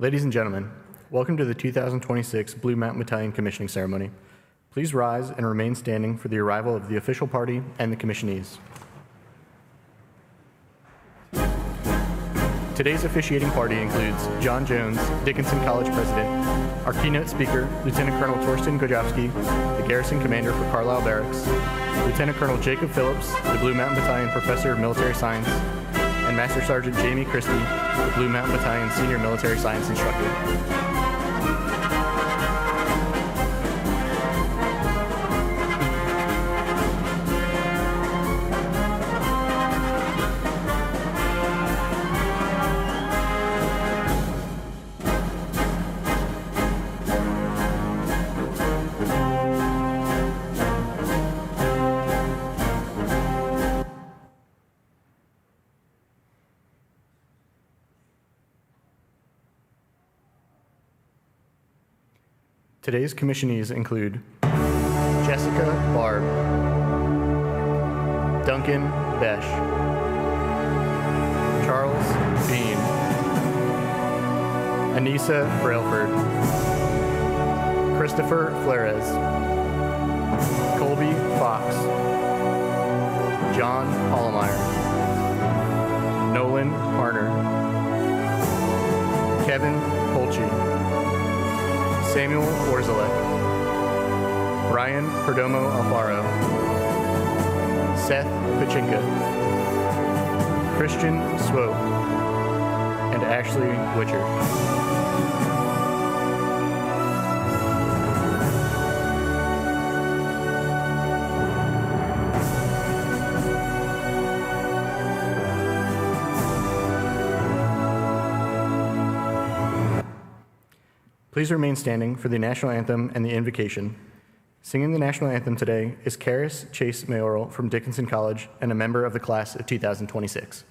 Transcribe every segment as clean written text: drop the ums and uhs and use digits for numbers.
Ladies and gentlemen, welcome to the 2026 Blue Mountain Battalion Commissioning Ceremony. Please rise and remain standing for the arrival of the official party and the commissionees. Today's officiating party includes John Jones, Dickinson College President, our keynote speaker, Lieutenant Colonel Torsten Gojowski, the Garrison Commander for Carlisle Barracks, Lieutenant Colonel Jacob Phillips, the Blue Mountain Battalion Professor of Military Science, and Master Sergeant Jamie Christie, the Blue Mountain Battalion Senior Military Science Instructor. Today's commissionees include Jessica Barb, Duncan Besh, Charles Bean, Anissa Brailford, Christopher Flores, Colby Fox, John Hollemeyer, Nolan Harner, Kevin Polchi, Samuel Orzalek, Brian Perdomo Alfaro, Seth Pachinka, Christian Swope, and Ashley Witcher. Please remain standing for the national anthem and the invocation. Singing the national anthem today is Karis Chase Mayoral from Dickinson College and a member of the class of 2026.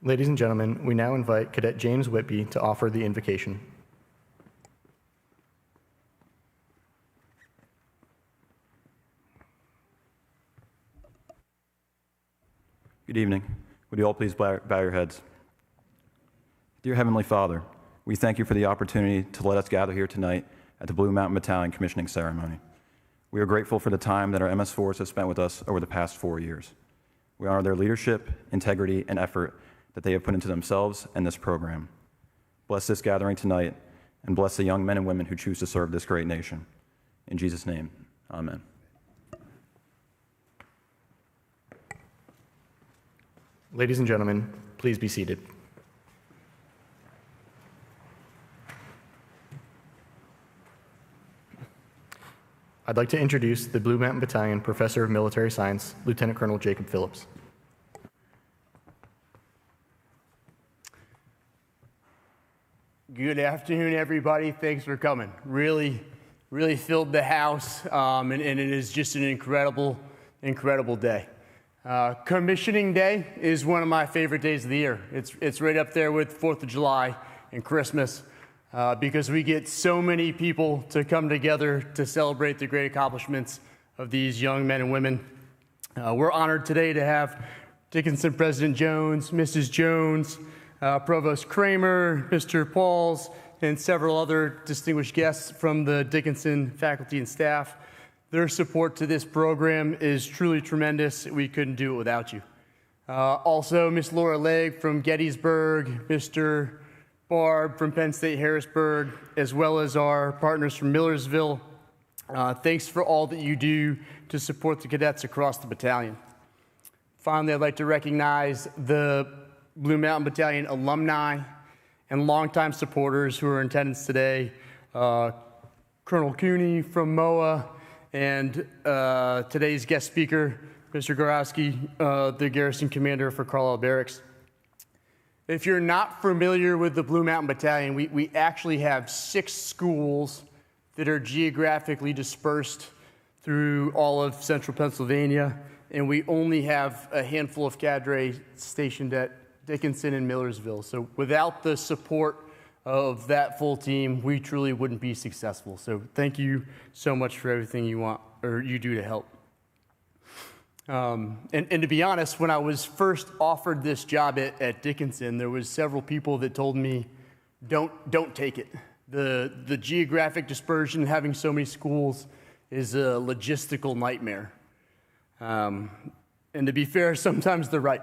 Ladies and gentlemen, we now invite Cadet James Whitby to offer the invocation. Good evening. Would you all please bow your heads? Dear Heavenly Father, we thank you for the opportunity to let us gather here tonight at the Blue Mountain Battalion Commissioning Ceremony. We are grateful for the time that our MS4s have spent with us over the past 4 years. We honor their leadership, integrity, and effort that they have put into themselves and this program. Bless this gathering tonight, and bless the young men and women who choose to serve this great nation. In Jesus' name, amen. Ladies and gentlemen, please be seated. I'd like to introduce the Blue Mountain Battalion Professor of Military Science, Lieutenant Colonel Jacob Phillips. Good afternoon, everybody. Thanks for coming. Really filled the house, and it is just an incredible day. Commissioning Day is one of my favorite days of the year. It's right up there with 4th of July and Christmas because we get so many people to come together to celebrate the great accomplishments of these young men and women. We're honored today to have Dickinson President Jones, Mrs. Jones, Provost Kramer, Mr. Pauls, and several other distinguished guests from the Dickinson faculty and staff. Their support to this program is truly tremendous. We couldn't do it without you. Also, Ms. Laura Legg from Gettysburg, Mr. Barb from Penn State Harrisburg, as well as our partners from Millersville. Thanks for all that you do to support the cadets across the battalion. Finally, I'd like to recognize the Blue Mountain Battalion alumni and longtime supporters who are in attendance today. Colonel Cooney from MOA and today's guest speaker, Mr. Gorowski, the Garrison Commander for Carlisle Barracks. If you're not familiar with the Blue Mountain Battalion, we actually have 6 schools that are geographically dispersed through all of central Pennsylvania, and we only have a handful of cadre stationed at Dickinson and Millersville. So without the support of that full team, we truly wouldn't be successful. So thank you so much for everything you do to help. And to be honest, when I was first offered this job at Dickinson, there was several people that told me, don't take it. The geographic dispersion, having so many schools, is a logistical nightmare. And to be fair, sometimes they're right.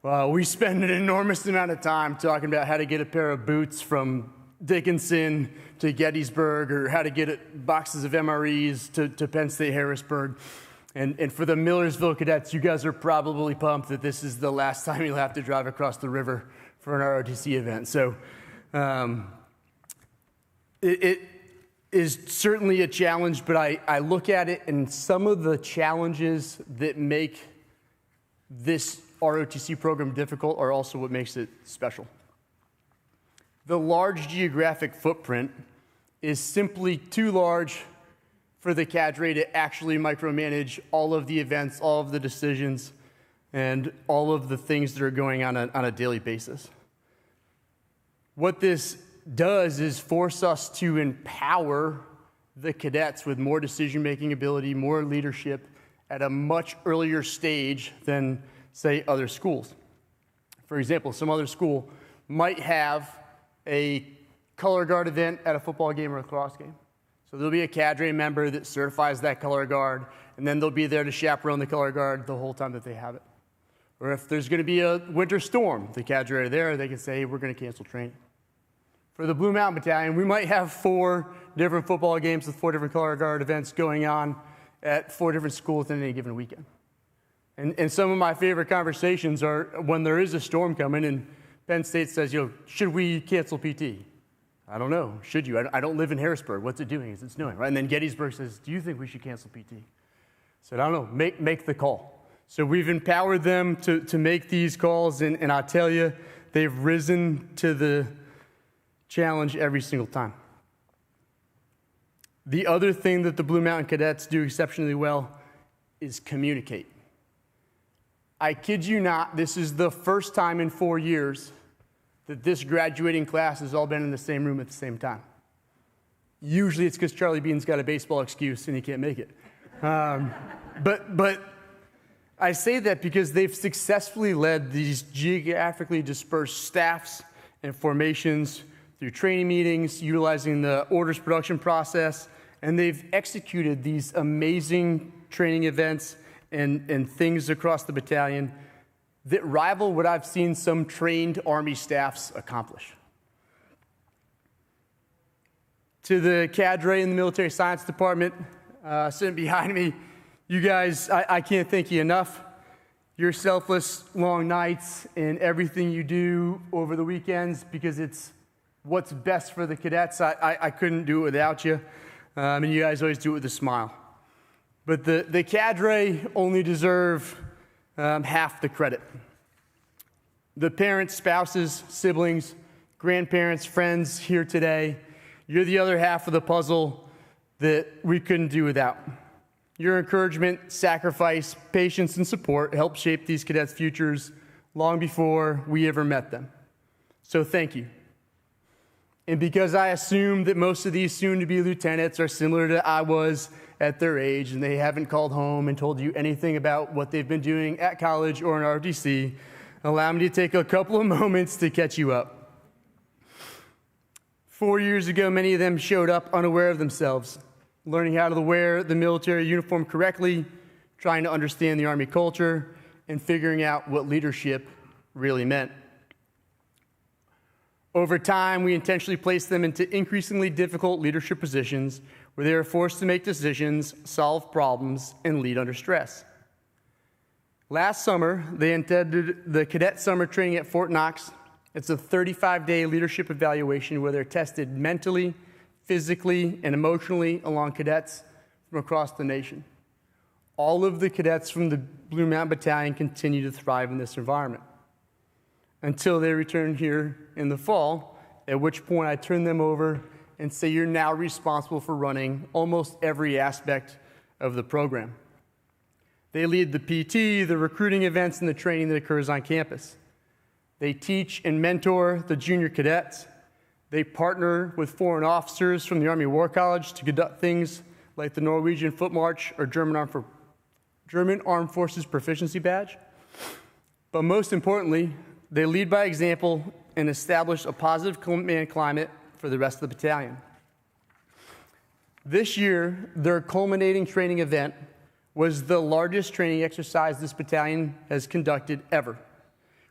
We spend an enormous amount of time talking about how to get a pair of boots from Dickinson to Gettysburg, or how to get boxes of MREs to Penn State Harrisburg. And for the Millersville cadets, you guys are probably pumped that this is the last time you'll have to drive across the river for an ROTC event. So it is certainly a challenge, but I look at it, and some of the challenges that make this ROTC program difficult are also what makes it special. The large geographic footprint is simply too large for the cadre to actually micromanage all of the events, all of the decisions, and all of the things that are going on a daily basis. What this does is force us to empower the cadets with more decision-making ability, more leadership at a much earlier stage than, say, other schools. For example, some other school might have a color guard event at a football game or a lacrosse game. So there'll be a cadre member that certifies that color guard, and then they'll be there to chaperone the color guard the whole time that they have it. Or if there's going to be a winter storm, the cadre are there, they can say, hey, we're going to cancel training. For the Blue Mountain Battalion, we might have 4 different football games with 4 different color guard events going on at 4 different schools in any given weekend. And some of my favorite conversations are when there is a storm coming and Penn State says, should we cancel PT? I don't know. Should you? I don't live in Harrisburg. What's it doing? Is it snowing? Right? And then Gettysburg says, do you think we should cancel PT? I said, I don't know. Make the call. So we've empowered them to make these calls, and I tell you, they've risen to the challenge every single time. The other thing that the Blue Mountain Cadets do exceptionally well is communicate. I kid you not, this is the first time in 4 years that this graduating class has all been in the same room at the same time. Usually it's because Charlie Bean's got a baseball excuse and he can't make it. But I say that because they've successfully led these geographically dispersed staffs and formations through training meetings, utilizing the orders production process, and they've executed these amazing training events and things across the battalion that rival what I've seen some trained Army staffs accomplish. To the cadre in the military science department sitting behind me, you guys, I can't thank you enough. Your selfless long nights and everything you do over the weekends, because it's what's best for the cadets. I couldn't do it without you. And you guys always do it with a smile. But the cadre only deserve half the credit. The parents, spouses, siblings, grandparents, friends here today, you're the other half of the puzzle that we couldn't do without. Your encouragement, sacrifice, patience, and support helped shape these cadets' futures long before we ever met them. So thank you. And because I assume that most of these soon-to-be lieutenants are similar to I was at their age, and they haven't called home and told you anything about what they've been doing at college or in ROTC, allow me to take a couple of moments to catch you up. 4 years ago, many of them showed up unaware of themselves, learning how to wear the military uniform correctly, trying to understand the Army culture, and figuring out what leadership really meant. Over time, we intentionally placed them into increasingly difficult leadership positions where they are forced to make decisions, solve problems, and lead under stress. Last summer, they attended the Cadet Summer Training at Fort Knox. It's a 35-day leadership evaluation where they're tested mentally, physically, and emotionally along cadets from across the nation. All of the cadets from the Blue Mountain Battalion continue to thrive in this environment until they return here in the fall, at which point I turn them over and say, you're now responsible for running almost every aspect of the program. They lead the PT, the recruiting events, and the training that occurs on campus. They teach and mentor the junior cadets. They partner with foreign officers from the Army War College to conduct things like the Norwegian Foot March or German Armed Forces Proficiency Badge. But most importantly, they lead by example and establish a positive command climate for the rest of the battalion. This year, their culminating training event was the largest training exercise this battalion has conducted ever.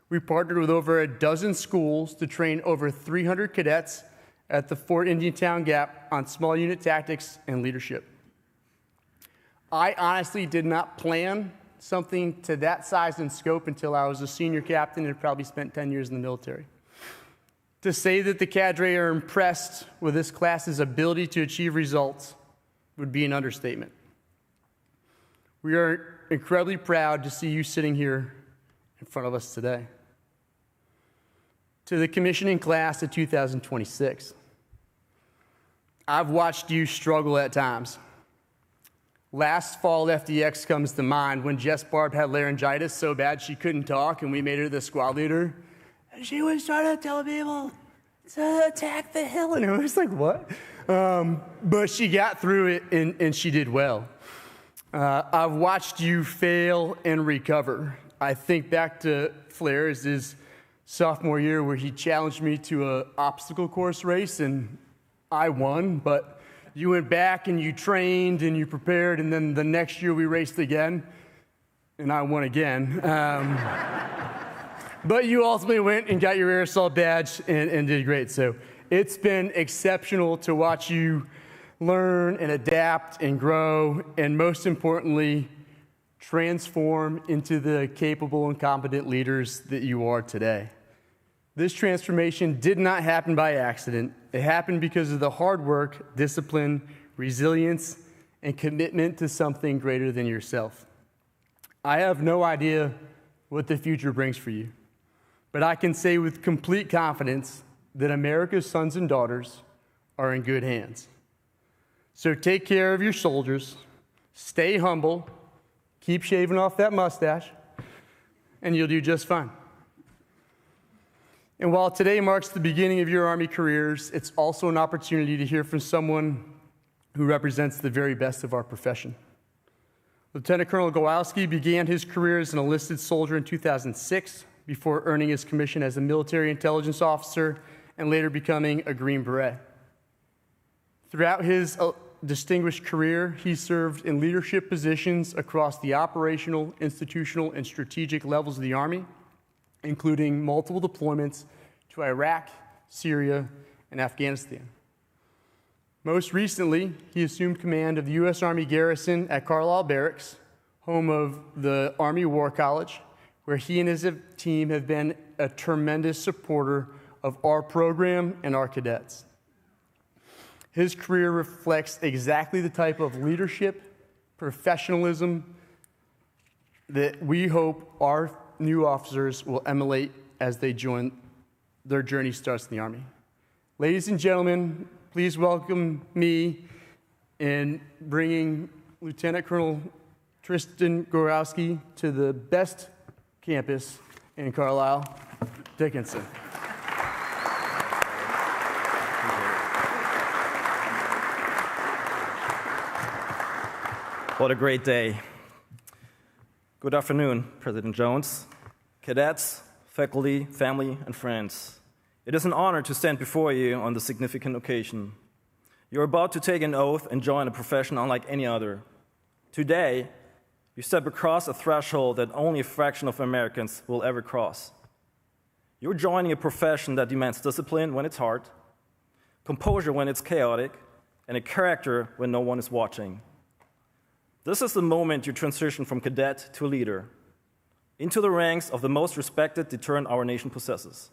We partnered with over a dozen schools to train over 300 cadets at the Fort Indiantown Gap on small unit tactics and leadership. I honestly did not plan something to that size and scope until I was a senior captain and had probably spent 10 years in the military. To say that the cadre are impressed with this class's ability to achieve results would be an understatement. We are incredibly proud to see you sitting here in front of us today. To the commissioning class of 2026, I've watched you struggle at times. Last fall, FDX comes to mind when Jess Barb had laryngitis so bad she couldn't talk, and we made her the squad leader. And she was trying to tell people to attack the hill, and it was like, what? But she got through it, and she did well. I've watched you fail and recover. I think back to Flair's his sophomore year where he challenged me to an obstacle course race, and I won, but you went back and you trained and you prepared, and then the next year we raced again, and I won again. But you ultimately went and got your air assault badge and did great. So it's been exceptional to watch you learn and adapt and grow, and most importantly, transform into the capable and competent leaders that you are today. This transformation did not happen by accident. It happened because of the hard work, discipline, resilience, and commitment to something greater than yourself. I have no idea what the future brings for you, but I can say with complete confidence that America's sons and daughters are in good hands. So take care of your soldiers, stay humble, keep shaving off that mustache, and you'll do just fine. And while today marks the beginning of your Army careers, it's also an opportunity to hear from someone who represents the very best of our profession. Lieutenant Colonel Gowalski began his career as an enlisted soldier in 2006 before earning his commission as a military intelligence officer and later becoming a Green Beret. Throughout his distinguished career, he served in leadership positions across the operational, institutional, and strategic levels of the Army, including multiple deployments to Iraq, Syria, and Afghanistan. Most recently, he assumed command of the U.S. Army garrison at Carlisle Barracks, home of the Army War College, where he and his team have been a tremendous supporter of our program and our cadets. His career reflects exactly the type of leadership, professionalism that we hope our new officers will emulate as they join their journey starts in the Army. Ladies and gentlemen, please welcome me in bringing Lieutenant Colonel Tristan Gorowski to the best campus in Carlisle, Dickinson. What a great day. Good afternoon, President Jones, cadets, faculty, family, and friends. It is an honor to stand before you on this significant occasion. You're about to take an oath and join a profession unlike any other. Today, you step across a threshold that only a fraction of Americans will ever cross. You're joining a profession that demands discipline when it's hard, composure when it's chaotic, and a character when no one is watching. This is the moment you transition from cadet to leader, into the ranks of the most respected deterrent our nation possesses.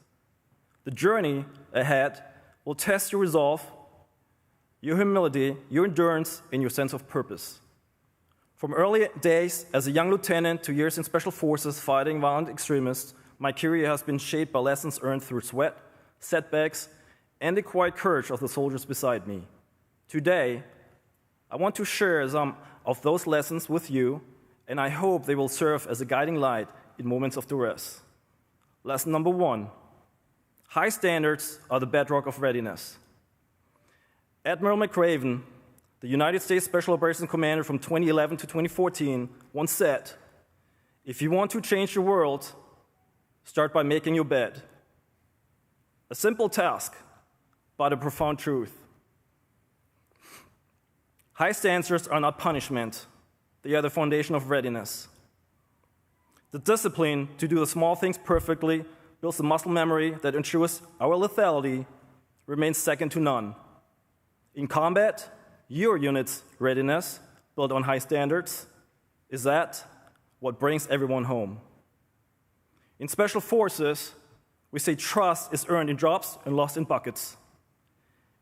The journey ahead will test your resolve, your humility, your endurance, and your sense of purpose. From early days as a young lieutenant to years in special forces fighting violent extremists, my career has been shaped by lessons earned through sweat, setbacks, and the quiet courage of the soldiers beside me. Today, I want to share some of those lessons with you, and I hope they will serve as a guiding light in moments of duress. Lesson number 1, high standards are the bedrock of readiness. Admiral McRaven, the United States Special Operations Commander from 2011 to 2014, once said, "If you want to change the world, start by making your bed." A simple task, but a profound truth. High standards are not punishment. They are the foundation of readiness. The discipline to do the small things perfectly builds the muscle memory that ensures our lethality remains second to none. In combat, your unit's readiness, built on high standards, is that what brings everyone home. In special forces, we say trust is earned in drops and lost in buckets.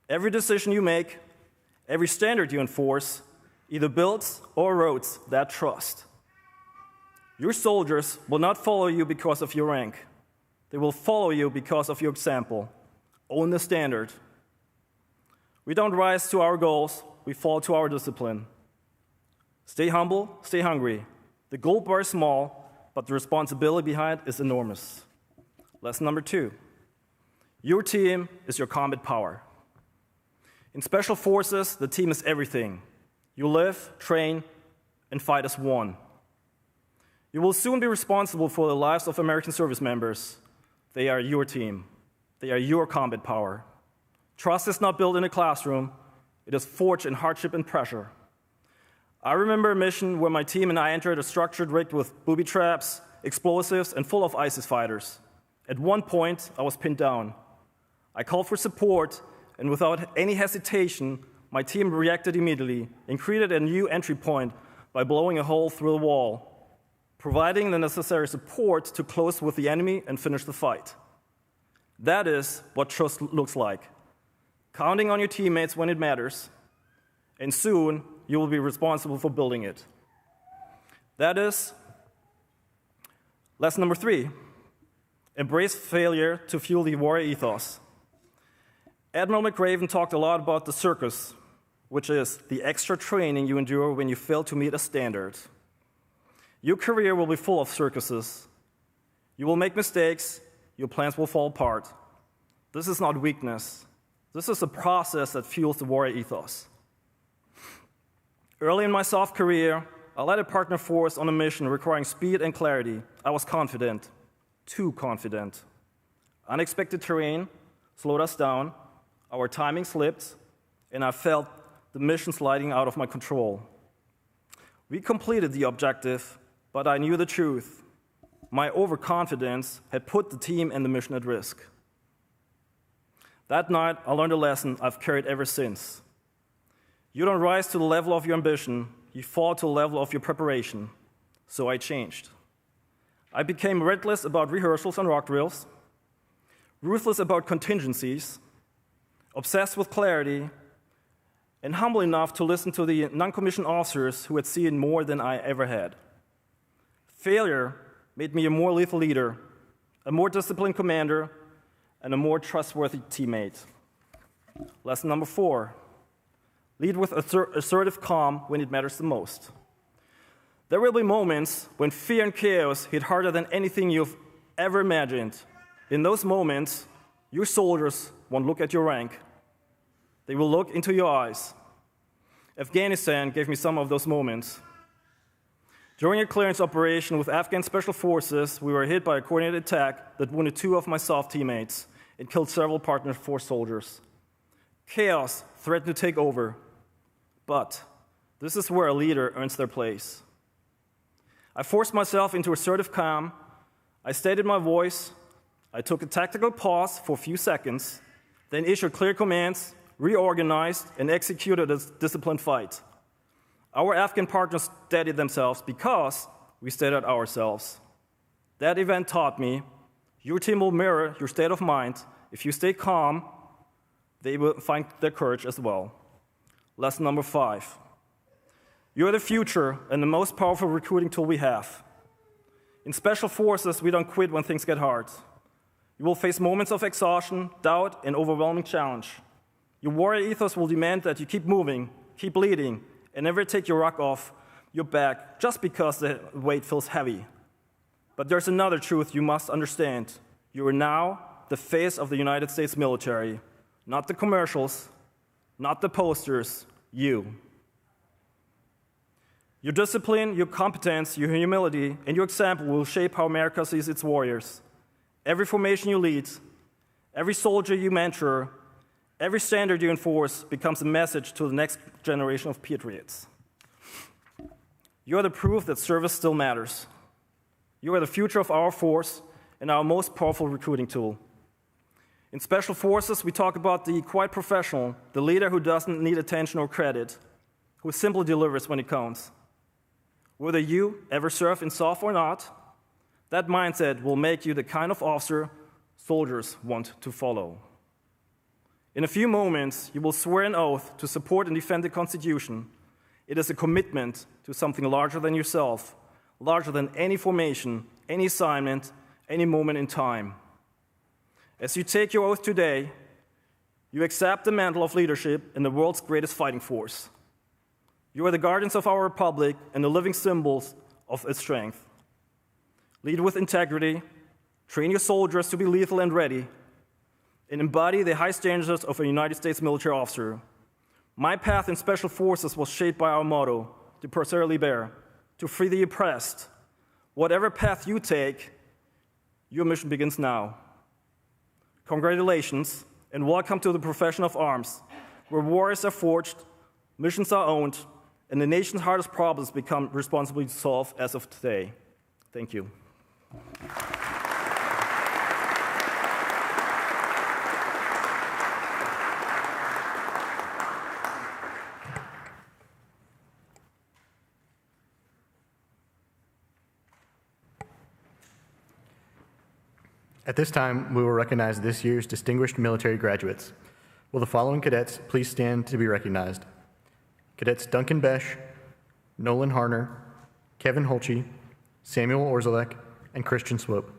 Every decision you make, every standard you enforce, either builds or erodes that trust. Your soldiers will not follow you because of your rank. They will follow you because of your example. Own the standard. We don't rise to our goals, we fall to our discipline. Stay humble, stay hungry. The gold bar is small, but the responsibility behind is enormous. Lesson number 2. Your team is your combat power. In special forces, the team is everything. You live, train, and fight as one. You will soon be responsible for the lives of American service members. They are your team. They are your combat power. Trust is not built in a classroom. It is forged in hardship and pressure. I remember a mission where my team and I entered a structure rigged with booby traps, explosives, and full of ISIS fighters. At one point, I was pinned down. I called for support, and without any hesitation, my team reacted immediately and created a new entry point by blowing a hole through the wall, providing the necessary support to close with the enemy and finish the fight. That is what trust looks like. Counting on your teammates when it matters, and soon you will be responsible for building it. That is lesson number 3. Embrace failure to fuel the warrior ethos. Admiral McRaven talked a lot about the circus, which is the extra training you endure when you fail to meet a standard. Your career will be full of circuses. You will make mistakes, your plans will fall apart. This is not weakness. This is a process that fuels the warrior ethos. Early in my SOF career, I led a partner force on a mission requiring speed and clarity. I was confident, too confident. Unexpected terrain slowed us down, our timing slipped, and I felt the mission sliding out of my control. We completed the objective, but I knew the truth. My overconfidence had put the team and the mission at risk. That night, I learned a lesson I've carried ever since. You don't rise to the level of your ambition, you fall to the level of your preparation. So I changed. I became reckless about rehearsals and rock drills, ruthless about contingencies, obsessed with clarity, and humble enough to listen to the non-commissioned officers who had seen more than I ever had. Failure made me a more lethal leader, a more disciplined commander, and a more trustworthy teammate. Lesson number 4, lead with assertive calm when it matters the most. There will be moments when fear and chaos hit harder than anything you've ever imagined. In those moments, your soldiers won't look at your rank. They will look into your eyes. Afghanistan gave me some of those moments. During a clearance operation with Afghan Special Forces, we were hit by a coordinated attack that wounded 2 of my SOF teammates and killed several partner force soldiers. Chaos threatened to take over, but this is where a leader earns their place. I forced myself into assertive calm. I stated my voice. I took a tactical pause for a few seconds, then issued clear commands, reorganized, and executed a disciplined fight. Our Afghan partners steadied themselves because we steadied ourselves. That event taught me your team will mirror your state of mind. If you stay calm, they will find their courage as well. Lesson number 5. You're the future and the most powerful recruiting tool we have. In Special Forces, we don't quit when things get hard. You will face moments of exhaustion, doubt, and overwhelming challenge. Your warrior ethos will demand that you keep moving, keep leading, and never take your rock off your back just because the weight feels heavy. But there's another truth you must understand. You are now the face of the United States military, not the commercials, not the posters, you. Your discipline, your competence, your humility, and your example will shape how America sees its warriors. Every formation you lead, every soldier you mentor, every standard you enforce becomes a message to the next generation of patriots. You are the proof that service still matters. You are the future of our force and our most powerful recruiting tool. In Special Forces, we talk about the quiet professional, the leader who doesn't need attention or credit, who simply delivers when it counts. Whether you ever serve in SOF or not, that mindset will make you the kind of officer soldiers want to follow. In a few moments, you will swear an oath to support and defend the Constitution. It is a commitment to something larger than yourself, larger than any formation, any assignment, any moment in time. As you take your oath today, you accept the mantle of leadership in the world's greatest fighting force. You are the guardians of our republic and the living symbols of its strength. Lead with integrity, train your soldiers to be lethal and ready, and embody the high standards of a United States military officer. My path in Special Forces was shaped by our motto, to persevere liber, to free the oppressed. Whatever path you take, your mission begins now. Congratulations, and welcome to the profession of arms, where warriors are forged, missions are owned, and the nation's hardest problems become responsibly solved as of today. Thank you. At this time, we will recognize this year's distinguished military graduates. Will the following cadets please stand to be recognized? Cadets Duncan Besh, Nolan Harner, Kevin Holchey, Samuel Orzalek, and Christian Swope.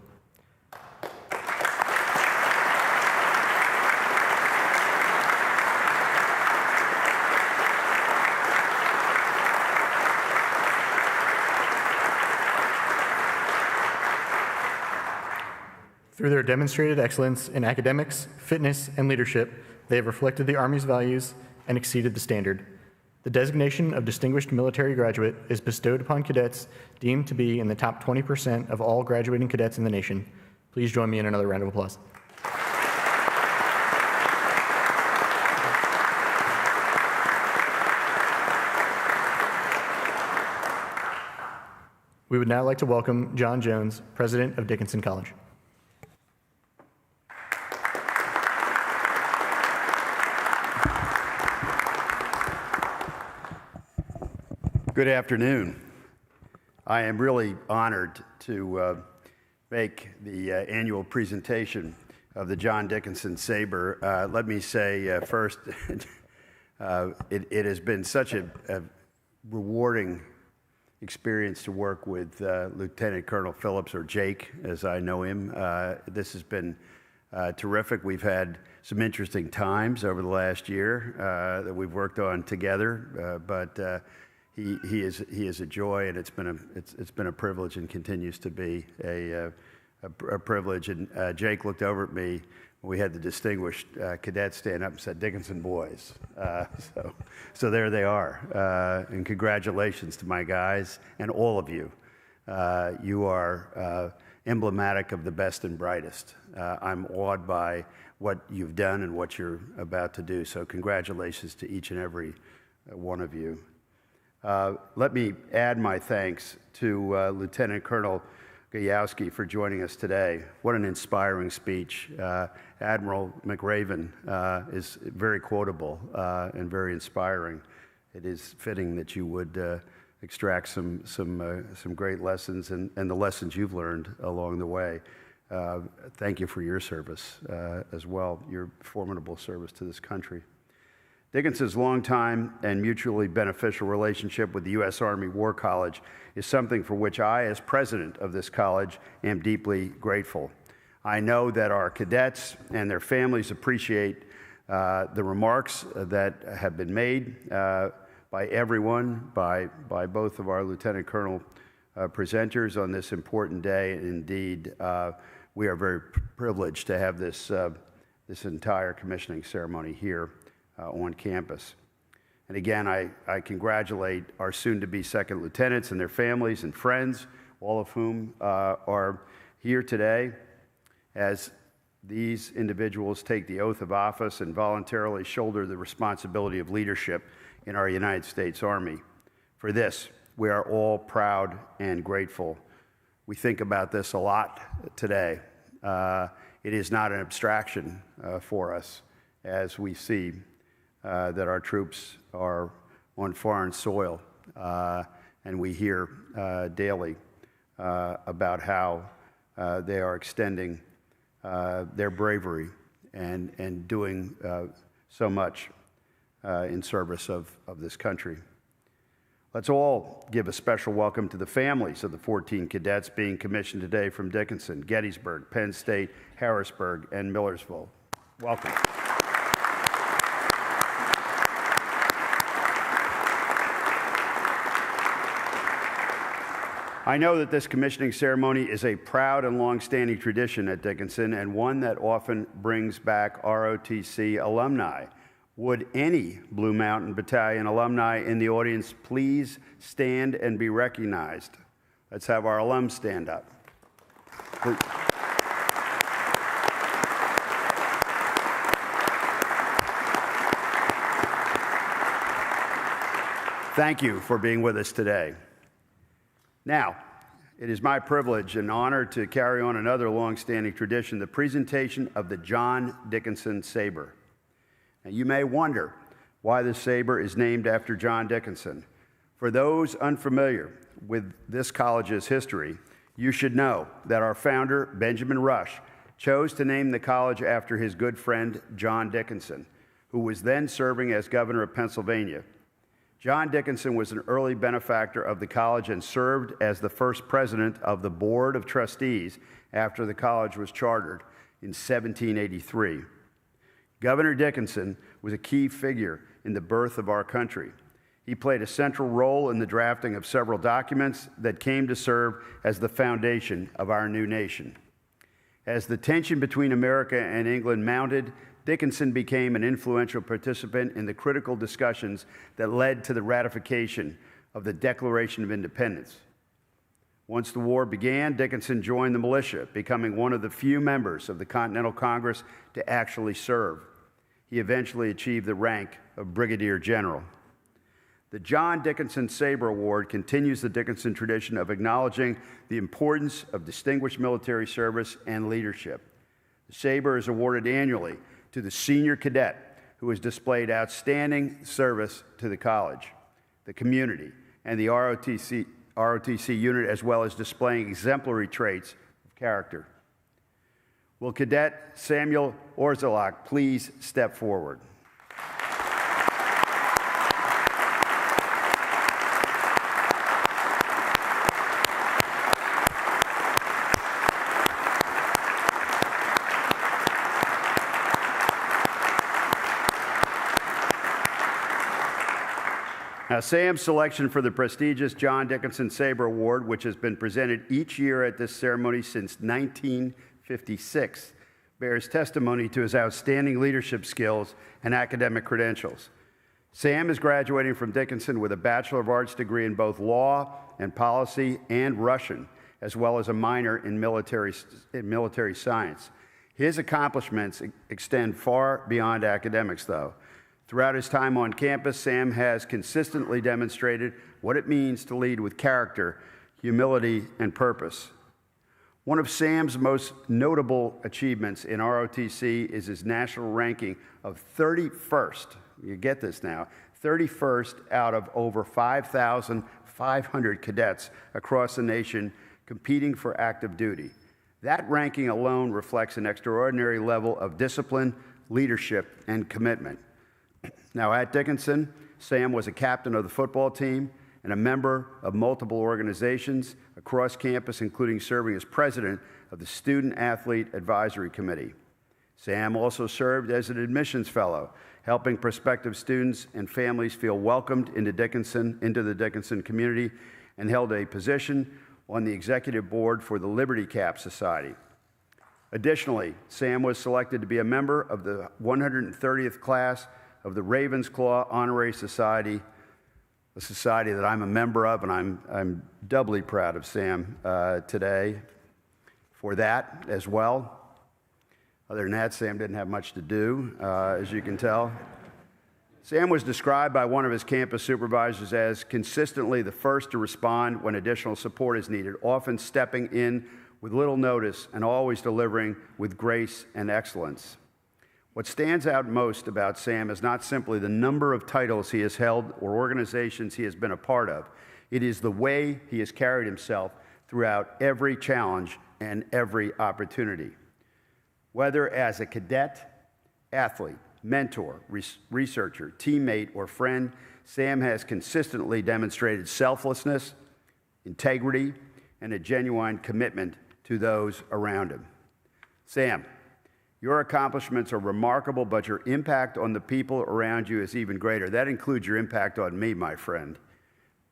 Through their demonstrated excellence in academics, fitness, and leadership, they have reflected the Army's values and exceeded the standard. The designation of Distinguished Military Graduate is bestowed upon cadets deemed to be in the top 20% of all graduating cadets in the nation. Please join me in another round of applause. We would now like to welcome John Jones, President of Dickinson College. Good afternoon. I am really honored to make the annual presentation of the John Dickinson Sabre. Let me say first, it has been such a rewarding experience to work with Lieutenant Colonel Phillips, or Jake, as I know him. This has been terrific. We've had some interesting times over the last year that we've worked on together, but he is a joy, and it's been a privilege and continues to be a privilege. And Jake looked over at me when we had the distinguished cadets stand up and said, "Dickinson boys." So there they are. And congratulations to my guys and all of you. You are emblematic of the best and brightest. I'm awed by what you've done and what you're about to do. So congratulations to each and every one of you. Let me add my thanks to Lieutenant Colonel Gajowski for joining us today. What an inspiring speech. Admiral McRaven is very quotable and very inspiring. It is fitting that you would extract some great lessons and the lessons you've learned along the way. Thank you for your service as well, your formidable service to this country. Dickinson's longtime and mutually beneficial relationship with the U.S. Army War College is something for which I, as president of this college, am deeply grateful. I know that our cadets and their families appreciate the remarks that have been made by everyone, by both of our Lieutenant Colonel presenters on this important day. Indeed, we are very privileged to have this entire commissioning ceremony here on campus. And again, I congratulate our soon-to-be second lieutenants and their families and friends, all of whom are here today, as these individuals take the oath of office and voluntarily shoulder the responsibility of leadership in our United States Army. For this, we are all proud and grateful. We think about this a lot today. It is not an abstraction for us as we see that our troops are on foreign soil, and we hear daily about how they are extending their bravery and doing so much in service of this country. Let's all give a special welcome to the families of the 14 cadets being commissioned today from Dickinson, Gettysburg, Penn State, Harrisburg, and Millersville. Welcome. I know that this commissioning ceremony is a proud and long-standing tradition at Dickinson, and one that often brings back ROTC alumni. Would any Blue Mountain Battalion alumni in the audience please stand and be recognized? Let's have our alums stand up. Please. Thank you for being with us today. Now, it is my privilege and honor to carry on another long-standing tradition, the presentation of the John Dickinson Saber. Now, you may wonder why the saber is named after John Dickinson. For those unfamiliar with this college's history, you should know that our founder, Benjamin Rush, chose to name the college after his good friend, John Dickinson, who was then serving as governor of Pennsylvania. John Dickinson was an early benefactor of the college and served as the first president of the Board of Trustees after the college was chartered in 1783. Governor Dickinson was a key figure in the birth of our country. He played a central role in the drafting of several documents that came to serve as the foundation of our new nation. As the tension between America and England mounted, Dickinson became an influential participant in the critical discussions that led to the ratification of the Declaration of Independence. Once the war began, Dickinson joined the militia, becoming one of the few members of the Continental Congress to actually serve. He eventually achieved the rank of Brigadier General. The John Dickinson Saber Award continues the Dickinson tradition of acknowledging the importance of distinguished military service and leadership. The Saber is awarded annually to the senior cadet who has displayed outstanding service to the college, the community, and the ROTC unit, as well as displaying exemplary traits of character. Will Cadet Samuel Orzalak please step forward? Now, Sam's selection for the prestigious John Dickinson Sabre Award, which has been presented each year at this ceremony since 1956, bears testimony to his outstanding leadership skills and academic credentials. Sam is graduating from Dickinson with a Bachelor of Arts degree in both law and policy and Russian, as well as a minor in military science. His accomplishments extend far beyond academics, though. Throughout his time on campus, Sam has consistently demonstrated what it means to lead with character, humility, and purpose. One of Sam's most notable achievements in ROTC is his national ranking of 31st. You get this now, 31st out of over 5,500 cadets across the nation competing for active duty. That ranking alone reflects an extraordinary level of discipline, leadership, and commitment. Now, at Dickinson, Sam was a captain of the football team and a member of multiple organizations across campus, including serving as president of the Student Athlete Advisory Committee. Sam also served as an admissions fellow, helping prospective students and families feel welcomed into the Dickinson community, and held a position on the executive board for the Liberty Cap Society. Additionally, Sam was selected to be a member of the 130th class of the Ravensclaw Honorary Society, a society that I'm a member of, and I'm doubly proud of Sam today for that as well. Other than that, Sam didn't have much to do, as you can tell. Sam was described by one of his campus supervisors as consistently the first to respond when additional support is needed, often stepping in with little notice and always delivering with grace and excellence. What stands out most about Sam is not simply the number of titles he has held or organizations he has been a part of. It is the way he has carried himself throughout every challenge and every opportunity. Whether as a cadet, athlete, mentor, researcher, teammate, or friend, Sam has consistently demonstrated selflessness, integrity, and a genuine commitment to those around him. Sam, your accomplishments are remarkable, but your impact on the people around you is even greater. That includes your impact on me, my friend.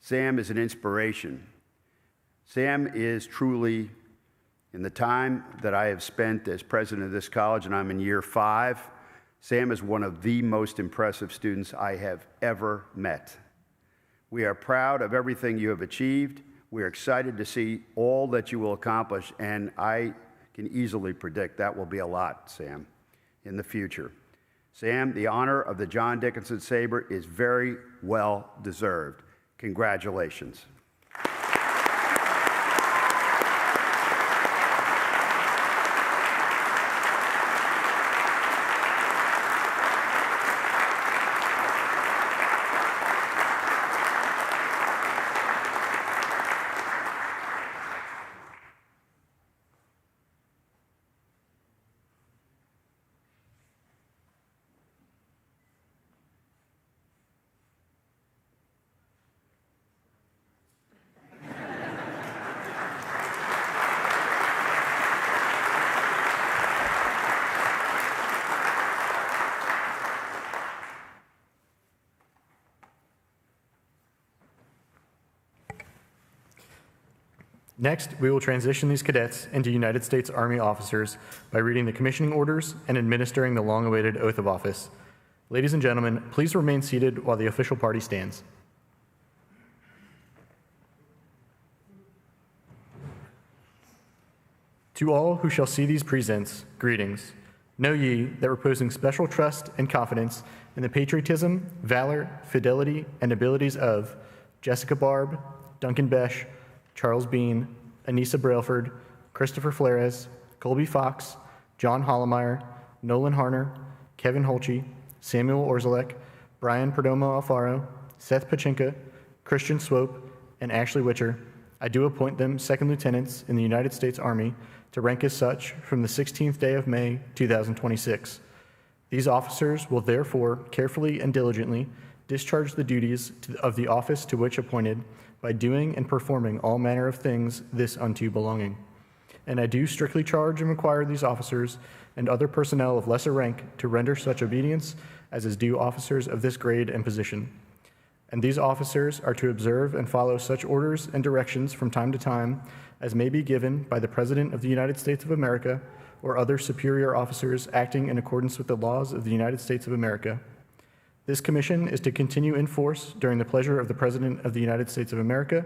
Sam is an inspiration. Sam is truly, in the time that I have spent as president of this college, and I'm in year 5, Sam is one of the most impressive students I have ever met. We are proud of everything you have achieved. We are excited to see all that you will accomplish, and I can easily predict that will be a lot, Sam, in the future. Sam, the honor of the John Dickinson Sabre is very well deserved. Congratulations. Next, we will transition these cadets into United States Army officers by reading the commissioning orders and administering the long-awaited oath of office. Ladies and gentlemen, please remain seated while the official party stands. To all who shall see these presents, greetings. Know ye that reposing special trust and confidence in the patriotism, valor, fidelity, and abilities of Jessica Barb, Duncan Besh, Charles Bean, Anissa Brailford, Christopher Flores, Colby Fox, John Hollemeyer, Nolan Harner, Kevin Holchey, Samuel Orzalek, Brian Perdomo Alfaro, Seth Pachinka, Christian Swope, and Ashley Witcher, I do appoint them second lieutenants in the United States Army to rank as such from the 16th day of May, 2026. These officers will therefore carefully and diligently discharge the duties of the office to which appointed by doing and performing all manner of things this unto belonging. And I do strictly charge and require these officers and other personnel of lesser rank to render such obedience as is due officers of this grade and position. and these officers are to observe and follow such orders and directions from time to time as may be given by the President of the United States of America or other superior officers acting in accordance with the laws of the United States of America. This commission is to continue in force during the pleasure of the President of the United States of America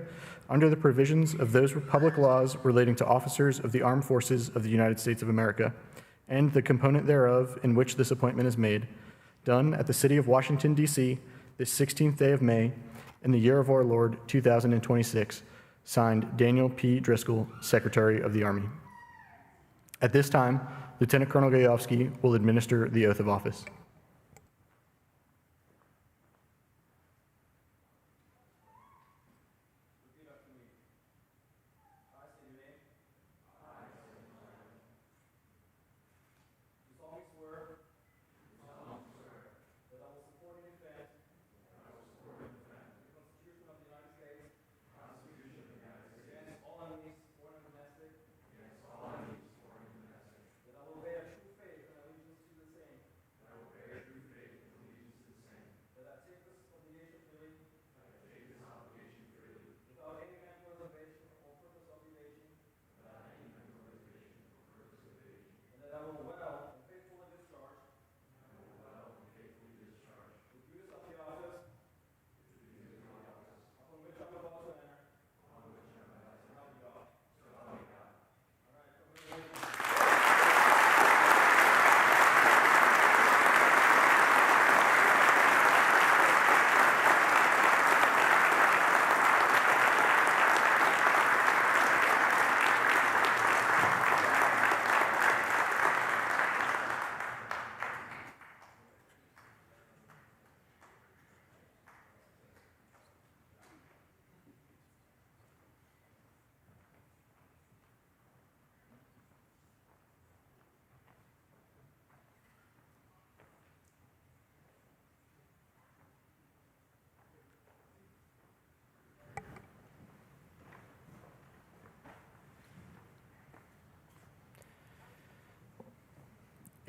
under the provisions of those public laws relating to officers of the armed forces of the United States of America and the component thereof in which this appointment is made, done at the city of Washington, D.C., this 16th day of May, in the year of our Lord, 2026, signed Daniel P. Driscoll, Secretary of the Army. At this time, Lieutenant Colonel Gajowski will administer the oath of office.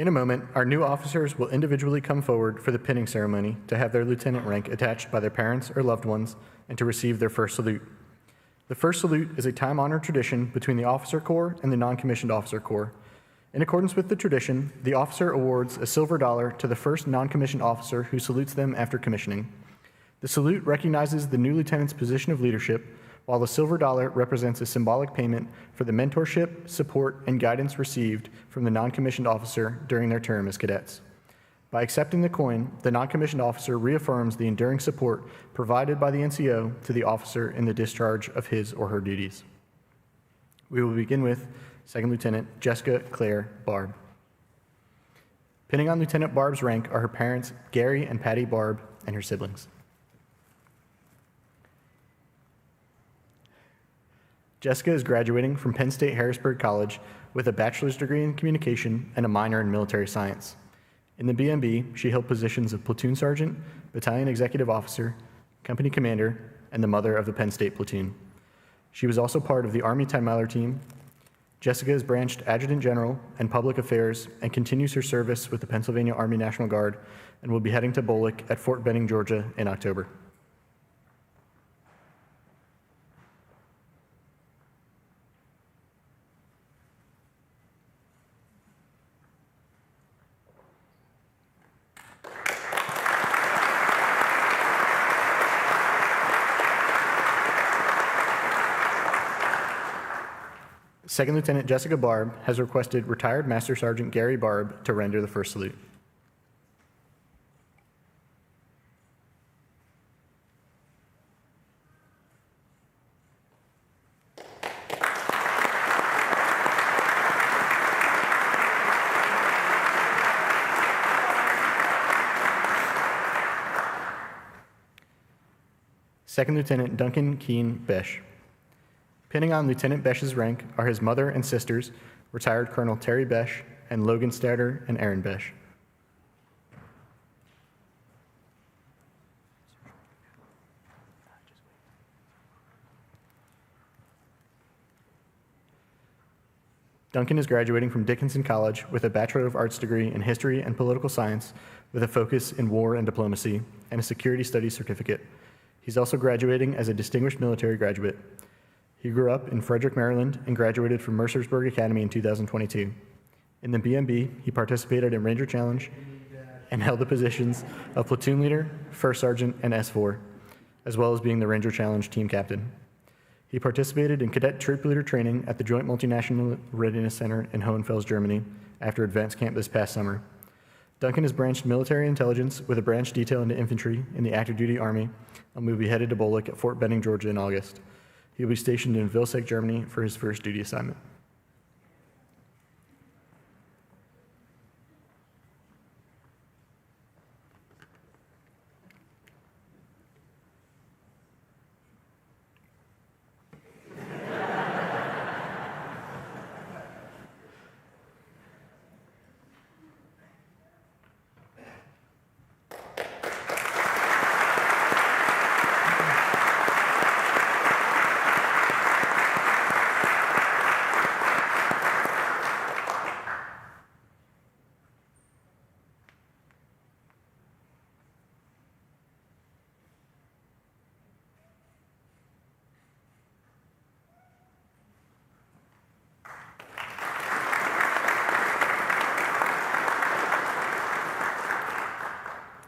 In a moment, our new officers will individually come forward for the pinning ceremony to have their lieutenant rank attached by their parents or loved ones and to receive their first salute. The first salute is a time-honored tradition between the officer corps and the non-commissioned officer corps. In accordance with the tradition, the officer awards a silver dollar to the first non-commissioned officer who salutes them after commissioning. The salute recognizes the new lieutenant's position of leadership, while the silver dollar represents a symbolic payment for the mentorship, support, and guidance received from the non-commissioned officer during their term as cadets. By accepting the coin, the non-commissioned officer reaffirms the enduring support provided by the NCO to the officer in the discharge of his or her duties. We will begin with Second Lieutenant Jessica Claire Barb. Pinning on Lieutenant Barb's rank are her parents, Gary and Patty Barb, and her siblings. Jessica is graduating from Penn State Harrisburg College with a bachelor's degree in communication and a minor in military science. In the BMB, she held positions of platoon sergeant, battalion executive officer, company commander, and the mother of the Penn State platoon. She was also part of the Army 10 Miler team. Jessica is branched adjutant general and public affairs and continues her service with the Pennsylvania Army National Guard and will be heading to Bolick at Fort Benning, Georgia in October. Second Lieutenant Jessica Barb has requested retired Master Sergeant Gary Barb to render the first salute. Second Lieutenant Duncan Keene Besh. Pinning on Lieutenant Besh's rank are his mother and sisters, retired Colonel Terry Besh and Logan Statter and Aaron Besh. Duncan is graduating from Dickinson College with a Bachelor of Arts degree in History and Political Science with a focus in War and Diplomacy and a Security Studies certificate. He's also graduating as a distinguished military graduate. He grew up in Frederick, Maryland, and graduated from Mercersburg Academy in 2022. In the BMB, he participated in Ranger Challenge and held the positions of platoon leader, first sergeant, and S4, as well as being the Ranger Challenge team captain. He participated in cadet troop leader training at the Joint Multinational Readiness Center in Hohenfels, Germany, after advance camp this past summer. Duncan has branched military intelligence with a branch detail into infantry in the active duty Army and will be headed to Bolek at Fort Benning, Georgia in August. He will be stationed in Vilseck, Germany for his first duty assignment.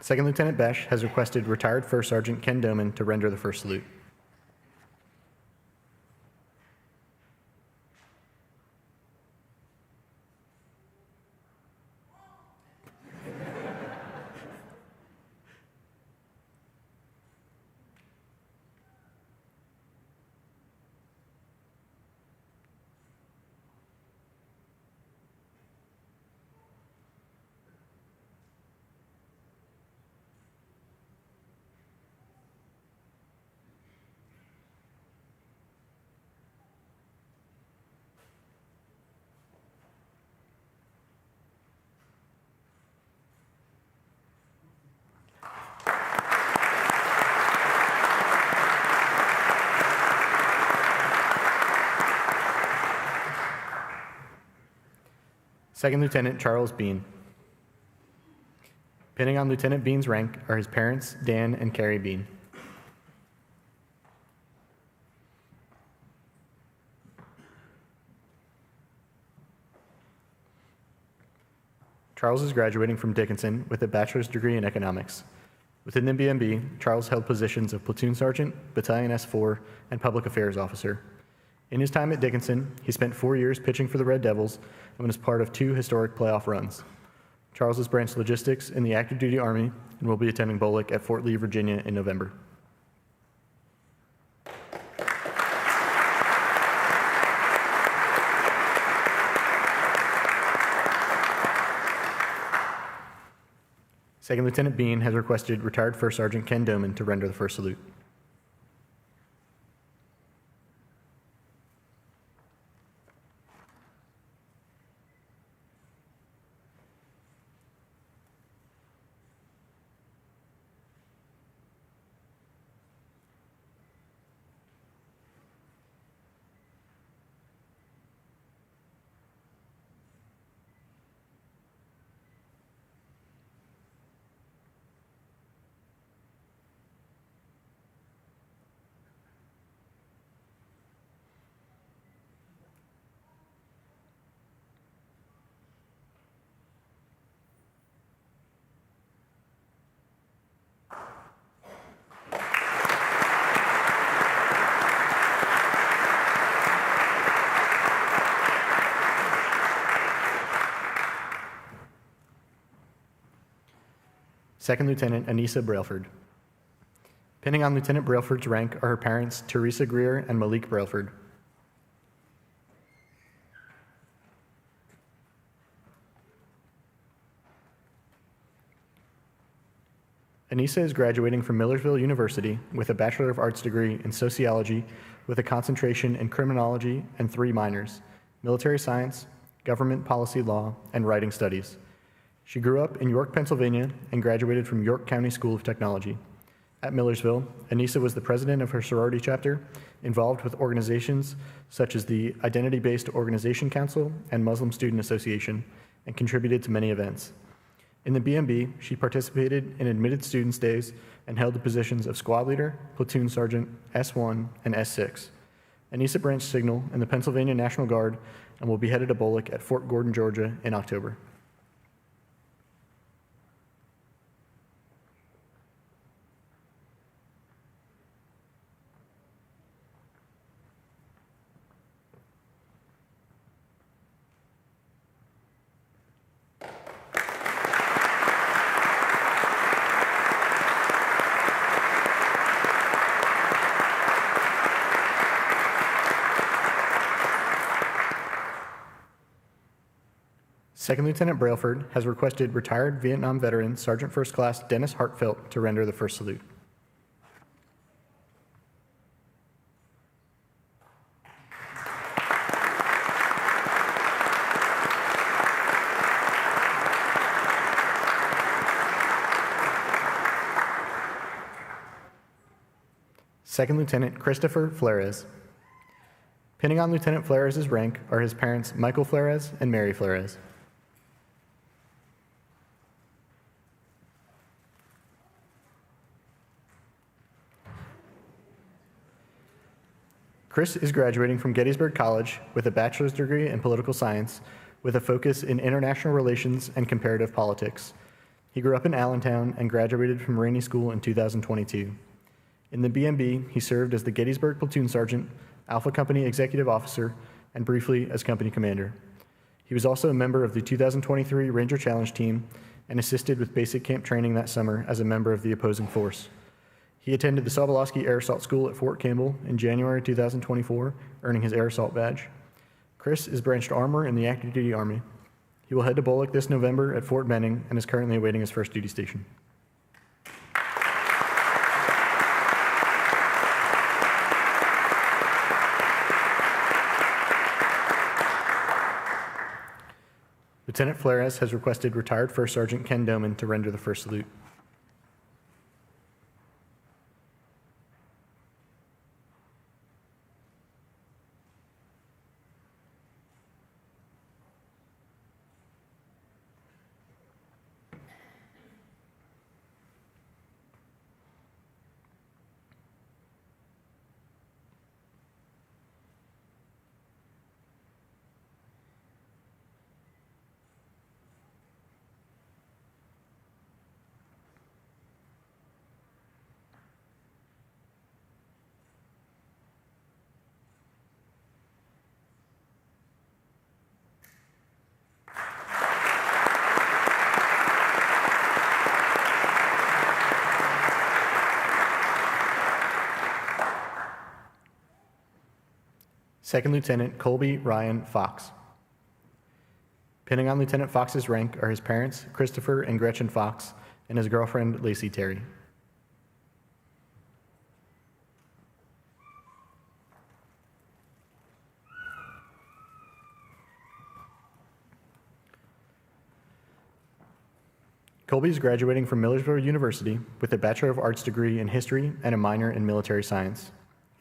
Second Lieutenant Besh has requested retired First Sergeant Ken Doman to render the first salute. Second Lieutenant Charles Bean. Pinning on Lieutenant Bean's rank are his parents, Dan and Carrie Bean. Charles is graduating from Dickinson with a bachelor's degree in economics. Within the BMB, Charles held positions of platoon sergeant, battalion S4, and public affairs officer. In his time at Dickinson, he spent 4 years pitching for the Red Devils and was part of 2 historic playoff runs. Charles has branched logistics in the active duty Army and will be attending Bolek at Fort Lee, Virginia in November. Second Lieutenant Bean has requested retired First Sergeant Ken Doman to render the first salute. Second Lieutenant Anissa Brailford. Pinning on Lieutenant Brailford's rank are her parents, Teresa Greer and Malik Brailford. Anissa is graduating from Millersville University with a Bachelor of Arts degree in sociology with a concentration in criminology and 3 minors, military science, government policy law, and writing studies. She grew up in York, Pennsylvania, and graduated from York County School of Technology. At Millersville, Anissa was the president of her sorority chapter, involved with organizations such as the Identity-Based Organization Council and Muslim Student Association, and contributed to many events. In the BMB, she participated in admitted students' days and held the positions of squad leader, platoon sergeant, S1, and S6. Anissa Branch Signal in the Pennsylvania National Guard and will be headed to Bullock at Fort Gordon, Georgia in October. Second Lieutenant Brailford has requested retired Vietnam veteran Sergeant First Class Dennis Hartfelt to render the first salute. Second Lieutenant Christopher Flores. Pinning on Lieutenant Flores' rank are his parents Michael Flores and Mary Flores. Chris is graduating from Gettysburg College with a bachelor's degree in political science with a focus in international relations and comparative politics. He grew up in Allentown and graduated from Rainey School in 2022. In the BMB, he served as the Gettysburg Platoon Sergeant, Alpha Company Executive Officer, and briefly as Company Commander. He was also a member of the 2023 Ranger Challenge Team and assisted with basic camp training that summer as a member of the opposing force. He attended the Sobolewski Air Assault School at Fort Campbell in January 2024, earning his Air Assault badge. Chris is branched armor in the active duty Army. He will head to Bullock this November at Fort Benning and is currently awaiting his first duty station. Lieutenant Flores has requested retired First Sergeant Ken Doman to render the first salute. Second Lieutenant Colby Ryan Fox. Pinning on Lieutenant Fox's rank are his parents, Christopher and Gretchen Fox, and his girlfriend, Lacey Terry. Colby is graduating from Millersville University with a Bachelor of Arts degree in history and a minor in military science.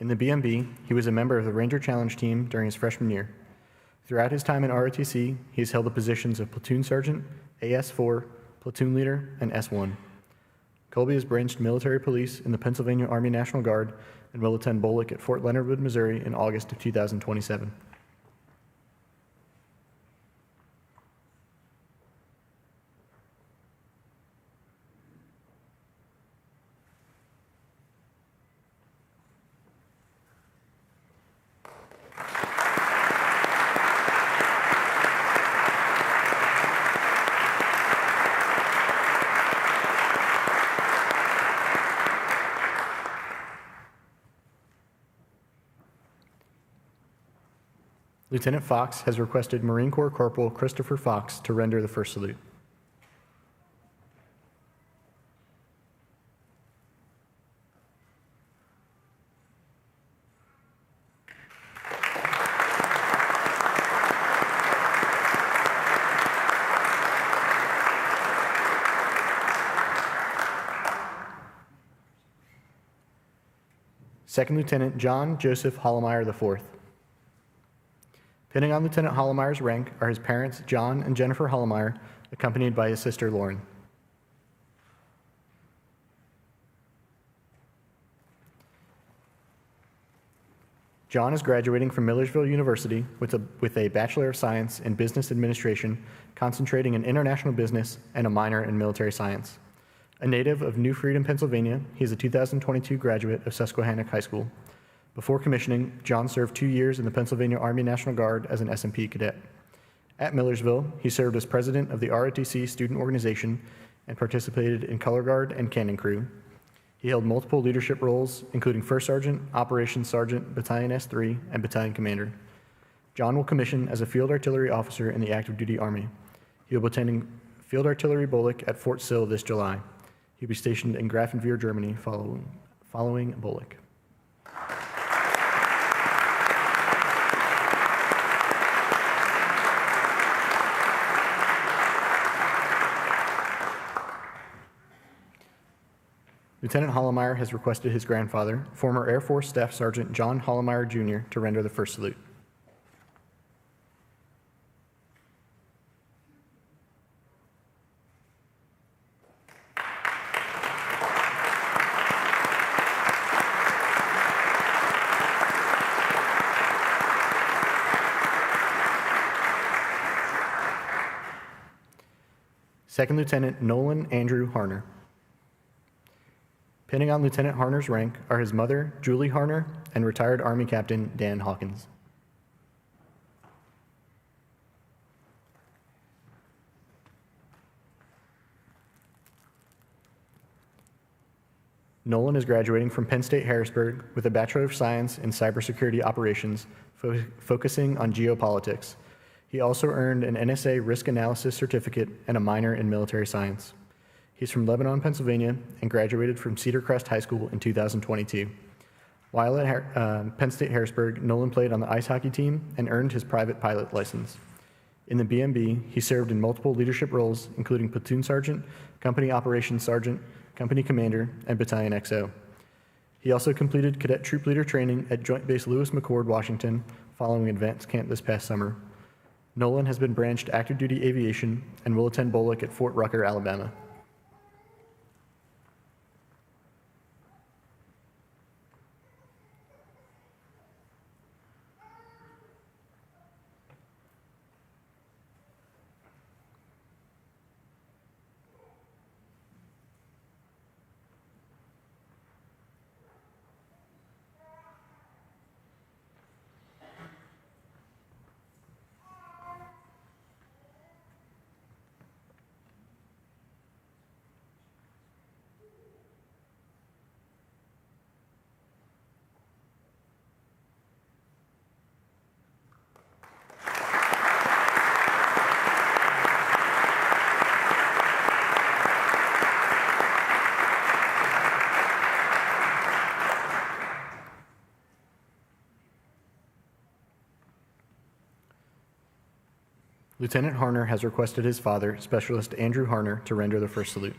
In the BMB, he was a member of the Ranger Challenge Team during his freshman year. Throughout his time in ROTC, he has held the positions of Platoon Sergeant, AS4, Platoon Leader, and S1. Colby has branched military police in the Pennsylvania Army National Guard and will attend Bullock at Fort Leonard Wood, Missouri in August of 2027. Lieutenant Fox has requested Marine Corps Corporal Christopher Fox to render the first salute. Second Lieutenant John Joseph Hollemeyer IV. Pinning on Lieutenant Hollemeyer's rank are his parents, John and Jennifer Hollemeyer, accompanied by his sister, Lauren. John is graduating from Millersville University with a Bachelor of Science in Business Administration, concentrating in international business, and a minor in military science. A native of New Freedom, Pennsylvania, he is a 2022 graduate of Susquehannock High School. Before commissioning, John served 2 years in the Pennsylvania Army National Guard as an S&P cadet. At Millersville, he served as president of the ROTC student organization and participated in color guard and cannon crew. He held multiple leadership roles, including First Sergeant, Operations Sergeant, Battalion S3, and Battalion Commander. John will commission as a Field Artillery Officer in the Active Duty Army. He will be attending Field Artillery Bullock at Fort Sill this July. He'll be stationed in Grafenwehr, Germany, following Bullock. Lieutenant Hollemeyer has requested his grandfather, former Air Force Staff Sergeant John Hollemeyer, Jr., to render the first salute. Second Lieutenant Nolan Andrew Harner. Pinning on Lieutenant Harner's rank are his mother, Julie Harner, and retired Army Captain Dan Hawkins. Nolan is graduating from Penn State Harrisburg with a Bachelor of Science in Cybersecurity Operations, focusing on geopolitics. He also earned an NSA Risk Analysis Certificate and a minor in Military Science. He's from Lebanon, Pennsylvania, and graduated from Cedar Crest High School in 2022. While at Penn State Harrisburg, Nolan played on the ice hockey team and earned his private pilot license. In the BMB, he served in multiple leadership roles, including Platoon Sergeant, Company Operations Sergeant, Company Commander, and Battalion XO. He also completed cadet troop leader training at Joint Base Lewis McChord, Washington, following advanced camp this past summer. Nolan has been branched to active duty aviation and will attend Bullock at Fort Rucker, Alabama. Lieutenant Harner has requested his father, Specialist Andrew Harner, to render the first salute.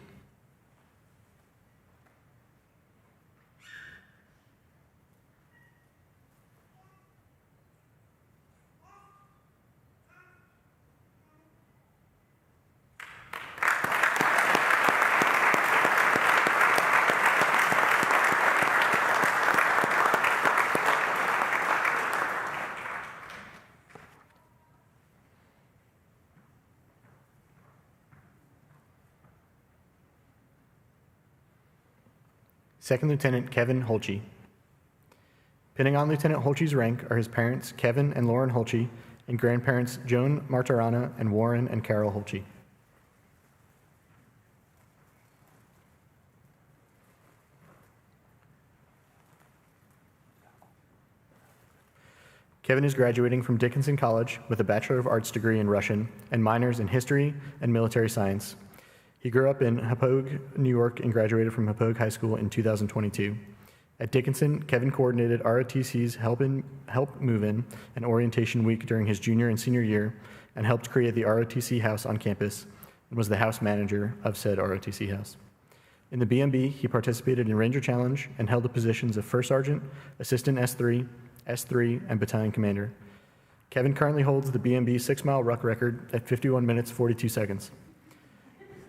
Second Lieutenant Kevin Holchey. Pinning on Lieutenant Holchey's rank are his parents, Kevin and Lauren Holchey, and grandparents, Joan Martirana and Warren and Carol Holchey. Kevin is graduating from Dickinson College with a Bachelor of Arts degree in Russian and minors in History and Military Science. He grew up in Hauppauge, New York, and graduated from Hauppauge High School in 2022. At Dickinson, Kevin coordinated ROTC's Help Move-In and Orientation Week during his junior and senior year and helped create the ROTC House on campus and was the house manager of said ROTC House. In the BMB, he participated in Ranger Challenge and held the positions of First Sergeant, Assistant S3, S3, and Battalion Commander. Kevin currently holds the BMB 6-mile ruck record at 51 minutes, 42 seconds.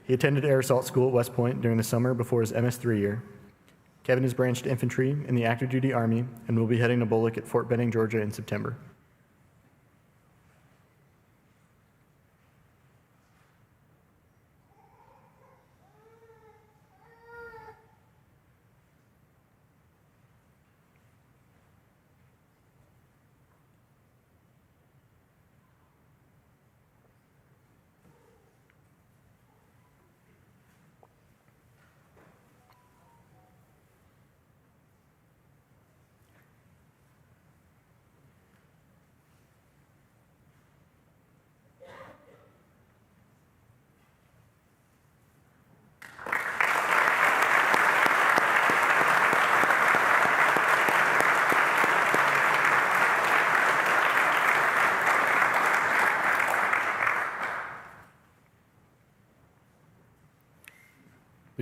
He attended Air Assault School at West Point during the summer before his MS3 year. Kevin is branched infantry in the active duty Army and will be heading to Bullock at Fort Benning, Georgia in September.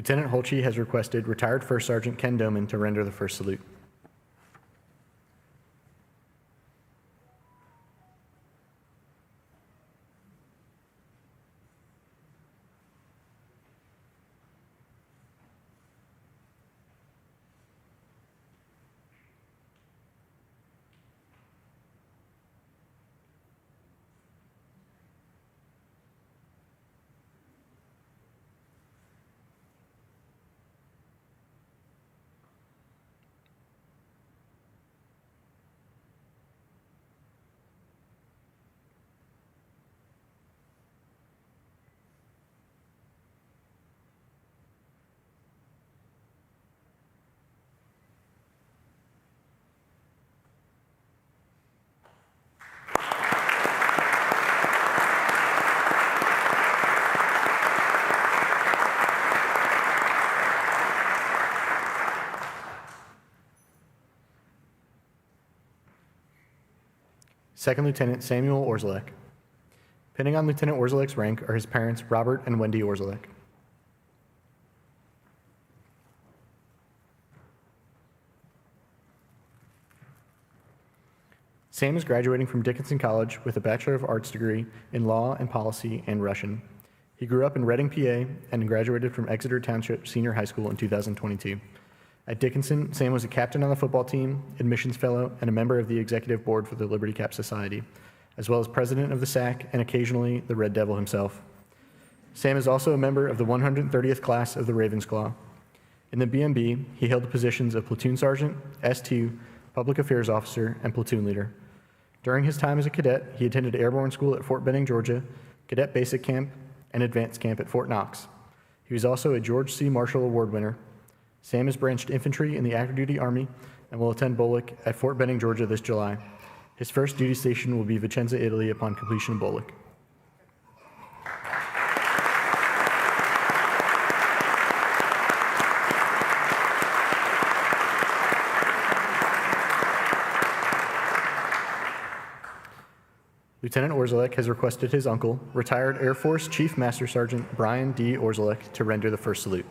Lieutenant Holchey has requested retired First Sergeant Ken Doman to render the first salute. Second Lieutenant Samuel Orzelek. Pinning on Lieutenant Orzelek's rank are his parents, Robert and Wendy Orzelek. Sam is graduating from Dickinson College with a Bachelor of Arts degree in Law and Policy and Russian. He grew up in Reading, PA, and graduated from Exeter Township Senior High School in 2022. At Dickinson, Sam was a captain on the football team, admissions fellow, and a member of the executive board for the Liberty Cap Society, as well as president of the SAC and occasionally the Red Devil himself. Sam is also a member of the 130th class of the Ravensclaw. In the BMB, he held the positions of platoon sergeant, S2, public affairs officer, and platoon leader. During his time as a cadet, he attended airborne school at Fort Benning, Georgia, cadet basic camp, and advanced camp at Fort Knox. He was also a George C. Marshall Award winner. Sam is branched infantry in the active duty Army and will attend Bullock at Fort Benning, Georgia this July. His first duty station will be Vicenza, Italy upon completion of Bullock. Lieutenant Orzelek has requested his uncle, retired Air Force Chief Master Sergeant Brian D. Orzelek, to render the first salute.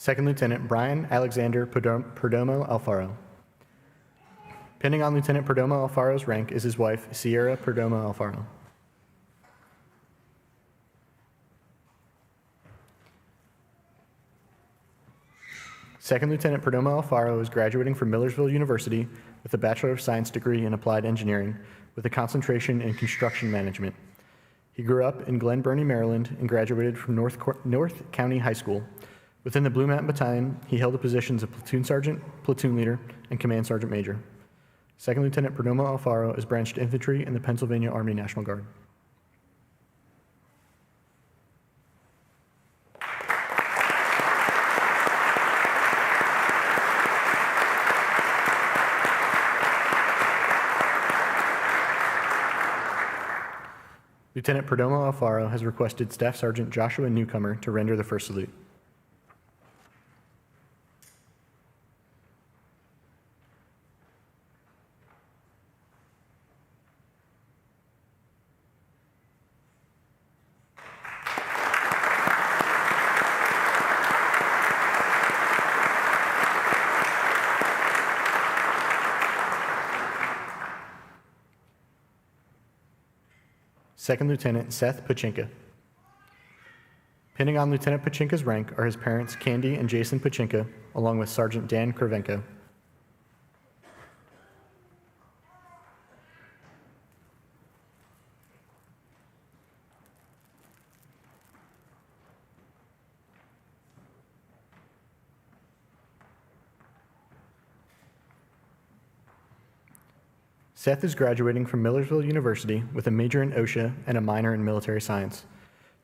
Second Lieutenant Brian Alexander Perdomo Alfaro. Pinning on Lieutenant Perdomo Alfaro's rank is his wife, Sierra Perdomo Alfaro. Second Lieutenant Perdomo Alfaro is graduating from Millersville University with a Bachelor of Science degree in Applied Engineering with a concentration in construction management. He grew up in Glen Burnie, Maryland, and graduated from North County High School. Within the Blue Mountain Battalion, he held the positions of platoon sergeant, platoon leader, and command sergeant major. Second Lieutenant Perdomo Alfaro is branched infantry in the Pennsylvania Army National Guard. Lieutenant Perdomo Alfaro has requested Staff Sergeant Joshua Newcomer to render the first salute. Second Lieutenant Seth Pachinka. Pinning on Lieutenant Pachinka's rank are his parents, Candy and Jason Pachinka, along with Sergeant Dan Kravenko. Seth is graduating from Millersville University with a major in OSHA and a minor in military science.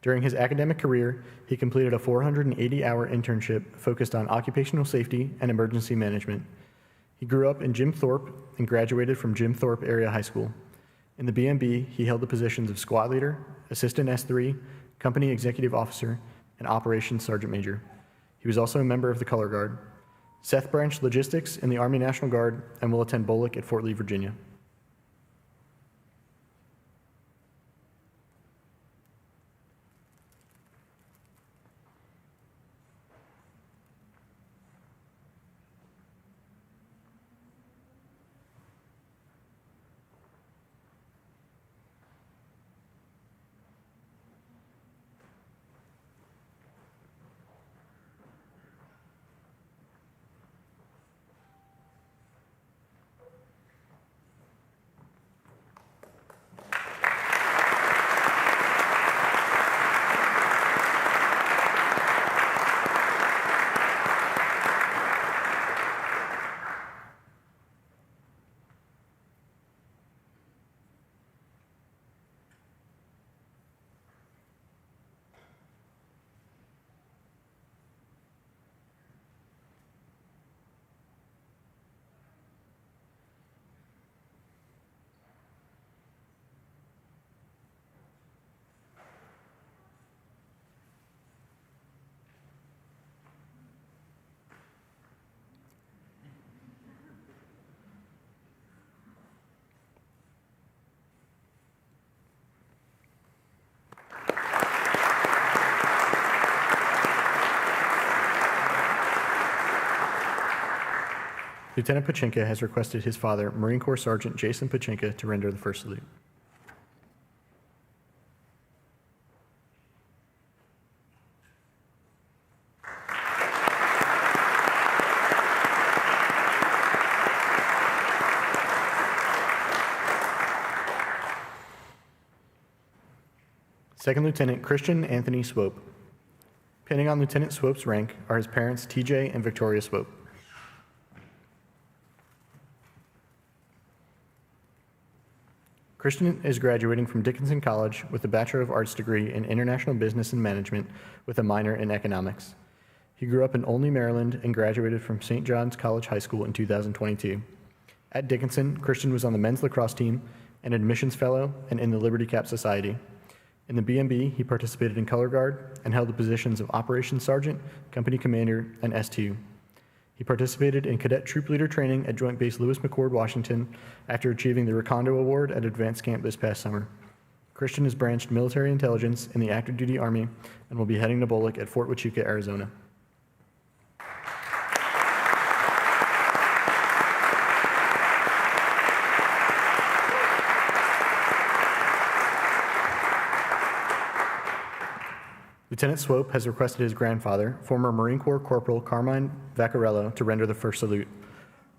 During his academic career, he completed a 480-hour internship focused on occupational safety and emergency management. He grew up in Jim Thorpe and graduated from Jim Thorpe Area High School. In the BMB, he held the positions of squad leader, assistant S3, company executive officer, and operations sergeant major. He was also a member of the Color Guard. Seth branched logistics in the Army National Guard and will attend BOLC at Fort Lee, Virginia. Lieutenant Pachinka has requested his father, Marine Corps Sergeant Jason Pachinka, to render the first salute. Second Lieutenant Christian Anthony Swope. Pinning on Lieutenant Swope's rank are his parents, TJ and Victoria Swope. Christian is graduating from Dickinson College with a Bachelor of Arts degree in International Business and Management with a minor in Economics. He grew up in Olney, Maryland, and graduated from St. John's College High School in 2022. At Dickinson, Christian was on the men's lacrosse team, an admissions fellow, and in the Liberty Cap Society. In the BMB, he participated in Color Guard and held the positions of Operations Sergeant, Company Commander, and S2. He participated in cadet troop leader training at Joint Base Lewis McChord, Washington, after achieving the Recondo Award at Advanced Camp this past summer. Christian has branched military intelligence in the active duty Army and will be heading to BOLC at Fort Huachuca, Arizona. Lieutenant Swope has requested his grandfather, former Marine Corps Corporal Carmine Vaccarello, to render the first salute.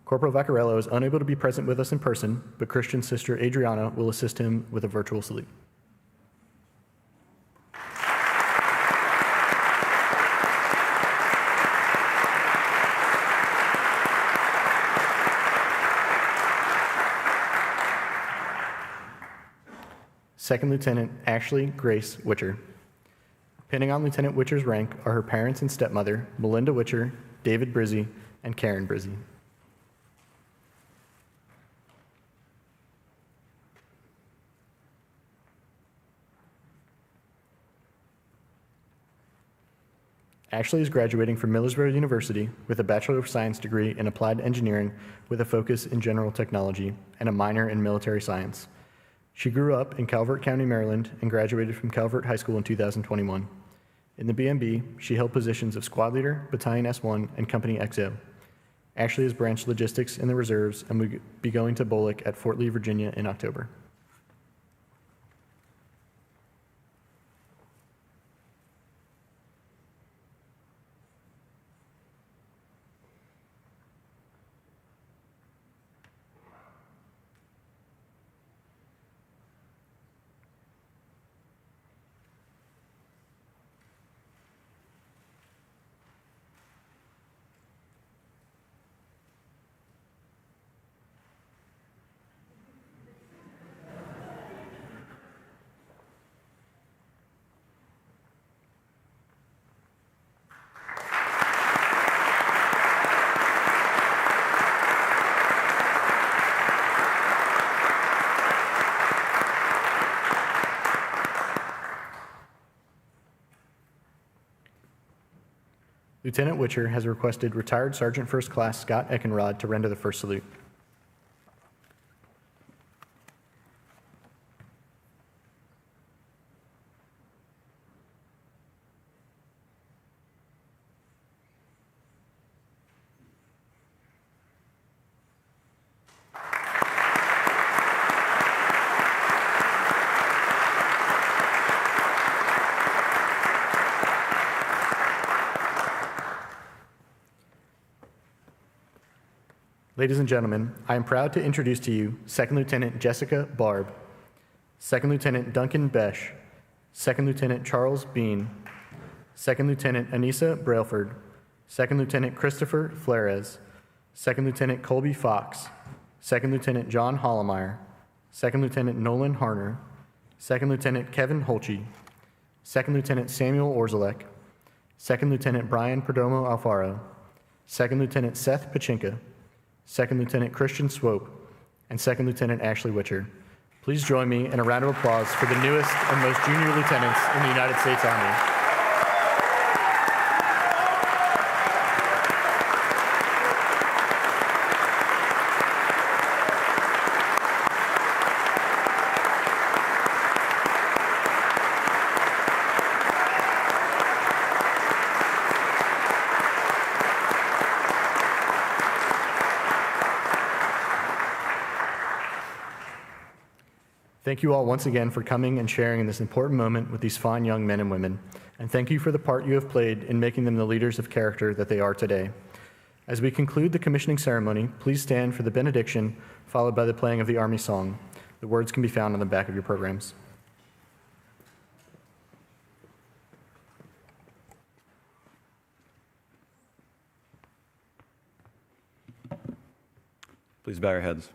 Corporal Vaccarello is unable to be present with us in person, but Christian's sister Adriana will assist him with a virtual salute. Second Lieutenant Ashley Grace Witcher. Pinning on Lieutenant Witcher's rank are her parents and stepmother, Melinda Witcher, David Brizzy, and Karen Brizzy. Ashley is graduating from Millersville University with a Bachelor of Science degree in Applied Engineering with a focus in General Technology and a minor in Military Science. She grew up in Calvert County, Maryland, and graduated from Calvert High School in 2021. In the BMB, she held positions of Squad Leader, Battalion S1, and Company XO. Ashley has branched logistics in the reserves and will be going to BOLC at Fort Lee, Virginia in October. Lieutenant Witcher has requested retired Sergeant First Class Scott Eckenrod to render the first salute. Ladies and gentlemen, I am proud to introduce to you Second Lieutenant Jessica Barb, Second Lieutenant Duncan Besh, Second Lieutenant Charles Bean, Second Lieutenant Anissa Brailford, Second Lieutenant Christopher Flares, Second Lieutenant Colby Fox, Second Lieutenant John Hollemeyer, Second Lieutenant Nolan Harner, Second Lieutenant Kevin Holchey, Second Lieutenant Samuel Orzelek, Second Lieutenant Brian Perdomo Alfaro, Second Lieutenant Seth Pachinka, Second Lieutenant Christian Swope, and Second Lieutenant Ashley Witcher. Please join me in a round of applause for the newest and most junior lieutenants in the United States Army. Thank you all once again for coming and sharing in this important moment with these fine young men and women. And thank you for the part you have played in making them the leaders of character that they are today. As we conclude the commissioning ceremony, please stand for the benediction, followed by the playing of the Army song. The words can be found on the back of your programs. Please bow your heads.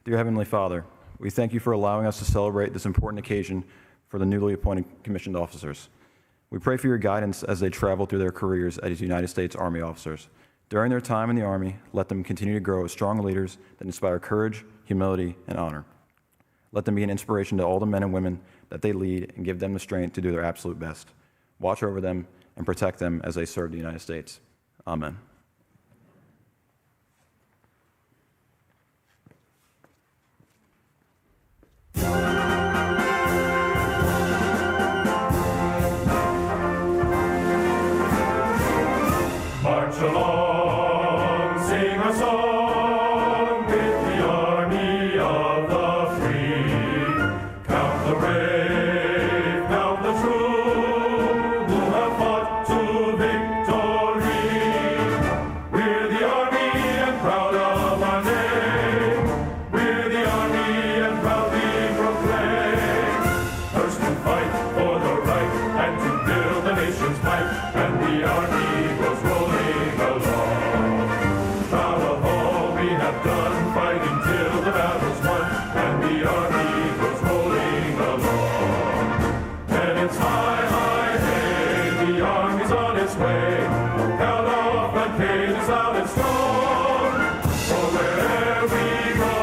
Dear Heavenly Father, we thank you for allowing us to celebrate this important occasion for the newly appointed commissioned officers. We pray for your guidance as they travel through their careers as United States Army officers. During their time in the Army, let them continue to grow as strong leaders that inspire courage, humility, and honor. Let them be an inspiration to all the men and women that they lead and give them the strength to do their absolute best. Watch over them and protect them as they serve the United States. Amen. March along, sing a song with the army of the free. Count the brave, count the true, who have fought to victory. We're the army and proud of our name. We're the army and proudly proclaim. First to fight for the right and to build the nation's might, and the army goes rolling along. Proud of all we have done, fighting till the battle's won, and the army goes rolling along. And it's high, high, hey, the army's on its way. Count off and Kate is out and strong. For wherever we go,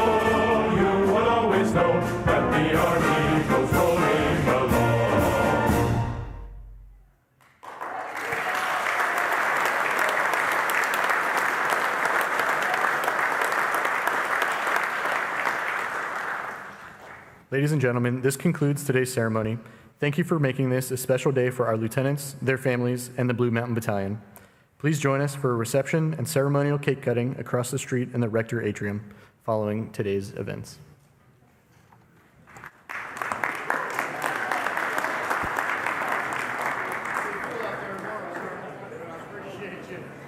you will always know that the army goes rolling along. Ladies and gentlemen, this concludes today's ceremony. Thank you for making this a special day for our lieutenants, their families, and the Blue Mountain Battalion. Please join us for a reception and ceremonial cake cutting across the street in the Rector Atrium following today's events.